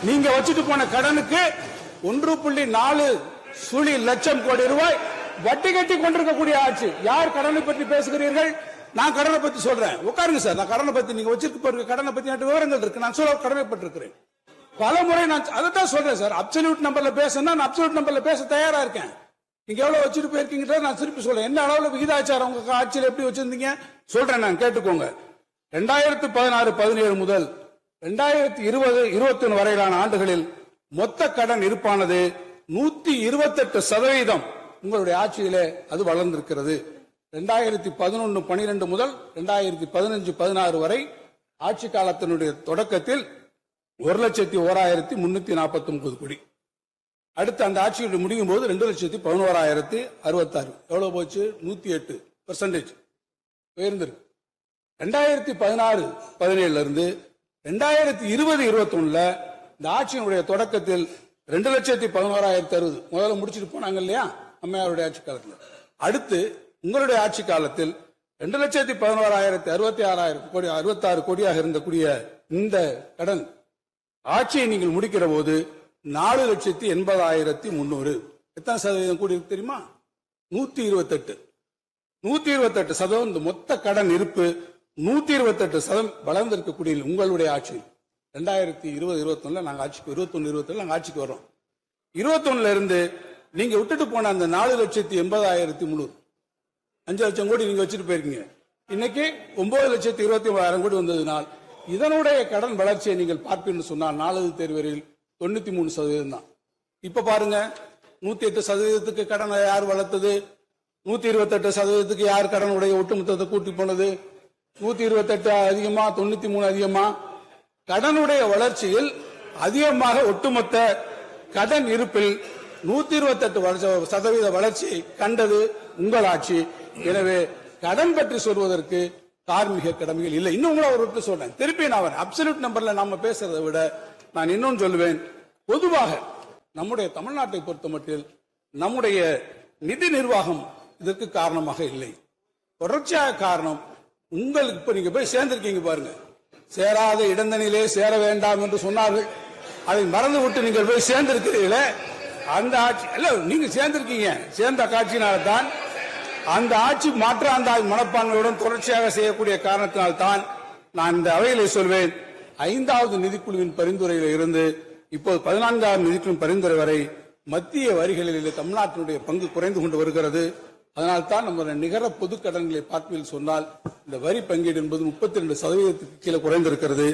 நீங்க வச்சுட்டு போன கடனுக்கு 1.4 லட்சம் கோடி ரூபாய் வட்டி கட்டி கொண்டிருக்கக்கூடிய ஆட்சி. யார் கடனை பற்றி பேசுகிறீர்கள்? நான் கடனை பத்தி சொல்றேன். உட்காருங்க சார். நான் கடனை பத்தி, நீங்க வச்சிருக்க கடனை பத்தி விவரங்கள் இருக்கு. நான் சொல்ல கடமைப்பட்டிருக்கிறேன். பல முறை நான் அதைத்தான் சொல்றேன் சார். அப்சல்யூட் நம்பர்ல பேசணும், நான் அப்சல்யூட் நம்பர்ல பேச தயாரா இருக்கேன். நீங்க எவ்வளவு வச்சுட்டு போயிருக்கீங்க நான் திருப்பி சொல்றேன். என்ன அளவுல விகிதாச்சாரம் உங்க ஆட்சியில் எப்படி வச்சிருந்தீங்க சொல்றேன். நான் கேட்டுக்கோங்க. 2016-17 முதல் 2020-21 வரையிலான ஆண்டுகளில் மொத்த கடன் இருப்பானது 128% உங்களுடைய ஆட்சியிலே அது வளர்ந்திருக்கிறது. 2011-12 முதல் 2015-16 வரை ஆட்சி காலத்தினுடைய தொடக்கத்தில் 1,01,349 கோடி. அடுத்து அந்த ஆட்சியுடைய முடியும் போது 2,11,066. எவ்வளவு போச்சு? 108% உயர்ந்திருக்கு. 2016-17 இருந்து 2020-21 இந்த ஆட்சியினுடைய தொடக்கத்தில் 2,11,060 முதல்ல முடிச்சுட்டு போனாங்க இல்லையா அம்மையாருடைய ஆட்சி காலத்தில். அடுத்து உங்களுடைய ஆட்சி காலத்தில் 2,11,066 கோடியாக இருந்தக்கூடிய இந்த கடன் ஆட்சியை நீங்கள் முடிக்கிற போது 4,80,300. எத்தனை சதவீதம் கூடி இருக்கு தெரியுமா? 128%. இந்த மொத்த கடன் இருப்பு 128% வளர்ந்திருக்கக்கூடிய உங்களுடைய ஆட்சி. 2020-21 நாங்க ஆட்சிக்கு 21-22 நாங்க ஆட்சிக்கு வரோம். 21 இருந்து நீங்க விட்டுட்டு போன அந்த 4,80,300 5 லட்சம் கோடி நீங்க வச்சுட்டு போயிருக்கீங்க. இன்னைக்கு 9,23,000 கோடி வந்ததுனால் இதனுடைய கடன் வளர்ச்சியை நீங்கள் பார்ப்பீங்கன்னு சொன்னால் 4வது தேர்வரில் 93% தான். இப்ப பாருங்க, 108% கடனை யார் வளர்த்தது? 128% யார் கடனுடைய ஒட்டுமொத்தத்தை கூட்டி போனது? 128 அதிகமா 93 அதிகமா? கடனுடைய வளர்ச்சியில் அதிகமாக ஒட்டுமொத்த கடன் இருப்பில் 128% வளர்ச்சியை கண்டது உங்கள் ஆட்சி. எனவே கடன் பற்றி சொல்வதற்கு தார்மீக கடமைகள் இல்லை. இன்னும் உங்களை ஒரு சொல்றேன். திருப்பி நான் அப்சல்யூட் நம்பர்ல நாம பேசுறதை விட நான் இன்னொன்று சொல்லுவேன். பொதுவாக நம்முடைய தமிழ்நாட்டை பொறுத்த மட்டில் நம்முடைய நிதி நிர்வாகம் இதற்கு காரணமாக இல்லை. தொடர்ச்சியாக காரணம் உங்களுக்கு. இப்ப நீங்க போய் சேர்ந்திருக்கீங்க பாருங்க. சேராத இடந்தனிலே சேர வேண்டாம் என்று சொன்னார்கள். அதை மறந்து விட்டு நீங்கள் போய் சேர்ந்திருக்கிறீர்களே, அந்த ஆட்சி இல்ல, நீங்க சேர்ந்திருக்கீங்க. சேர்ந்த காட்சியினால்தான் அந்த ஆட்சி மாற்றாந்த மனப்பான்மையுடன் தொடர்ச்சியாக செய்யக்கூடிய காரணத்தினால்தான் நான் இந்த அவையிலே சொல்வேன். 5வது நிதிக்குழுவின் பரிந்துரையில் இருந்து இப்போது 14வது நிதிக்குழுவின் பரிந்துரை வரை மத்திய வரிகளிலே தமிழ்நாட்டினுடைய பங்கு குறைந்து கொண்டு வருகிறது. அதனால்தான் நம்ம நிகர பொது கடன்களை பார்வையில் சொன்னால் இந்த வரி பங்கீடு என்பது 32% கீழே குறைந்திருக்கிறது.